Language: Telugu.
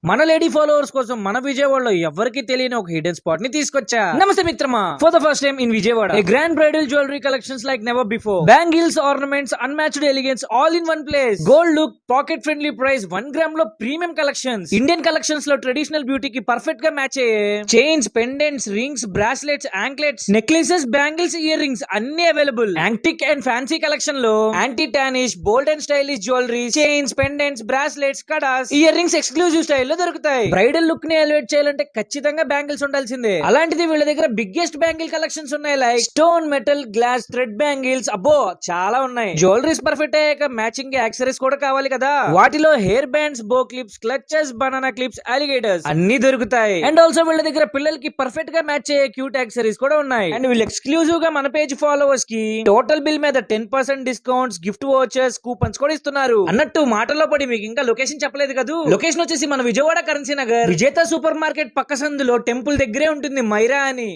మన లేడీ ఫాలోవర్స్ కోసం మన విజయవాడలో ఎవరికి తెలియని ఒక హిడెన్ స్పాట్ ని తీసుకొచ్చా. నమస్తే మిత్రమా, for the first time in Vijayawada a grand bridal jewellery collections like never before. Bangles, ornaments, unmatched elegance all in one place. Gold look, pocket friendly price, 1 gram లో ప్రీమియం కలెక్షన్స్. ఇండియన్ కలెక్షన్స్ లో ట్రెడిషనల్ బ్యూటీకి పర్ఫెక్ట్ గా మ్యాచ్ అయ్యే chains, pendants, rings, bracelets, anklets, necklaces, bangles, earrings అన్ని available. Antique and fancy collection లో anti tarnish, bold and stylish jewellery, chains, pendants, bracelets, kadas, ear rings exclusive style లో దొరుకుతాయి. బ్రైడల్ లుక్ ని ఎలివేట్ చేయాలంటే ఖచ్చితంగా బ్యాంగిల్స్ ఉండాల్సిందే. అలాంటిది వీళ్ళ దగ్గర బిగ్గెస్ట్ బ్యాంగిల్ కలెక్షన్స్ ఉన్నాయి. Like stone, metal, glass, thread bangles, అబ్బో చాలా ఉన్నాయి. జ్యువెలరీస్ పర్ఫెక్ట్ అయ్యాక మ్యాచింగ్ యాక్సెసరీస్ కూడా కావాలి కదా. వాటిలో హెయిర్ బ్యాండ్స్, బో clips, clutches, banana clips, alligators అన్ని దొరుకుతాయి. అండ్ ఆల్సో వీళ్ళ దగ్గర పిల్లలకి పర్ఫెక్ట్ గా మ్యాచ్ అయ్యే క్యూట్ యాక్సెసరీస్ కూడా ఉన్నాయి. అండ్ వీళ్ళు ఎక్స్క్లూజివ్ గా మన పేజ్ ఫాలోవర్స్ కి టోటల్ బిల్ మీద 10% డిస్కౌంట్స్, గిఫ్ట్ వోచర్స్, కూపన్స్ కూడా ఇస్తున్నారు. అన్నట్టు మాటల్లో పడి మీకు ఇంకా లొకేషన్ చెప్పలేదు కదా. లొకేషన్ వచ్చేసి మన విజయవాడ కరెన్సీ నగర్ విజేత సూపర్ మార్కెట్ పక్క సందులో టెంపుల్ దగ్గరే ఉంటుంది మైరా అని.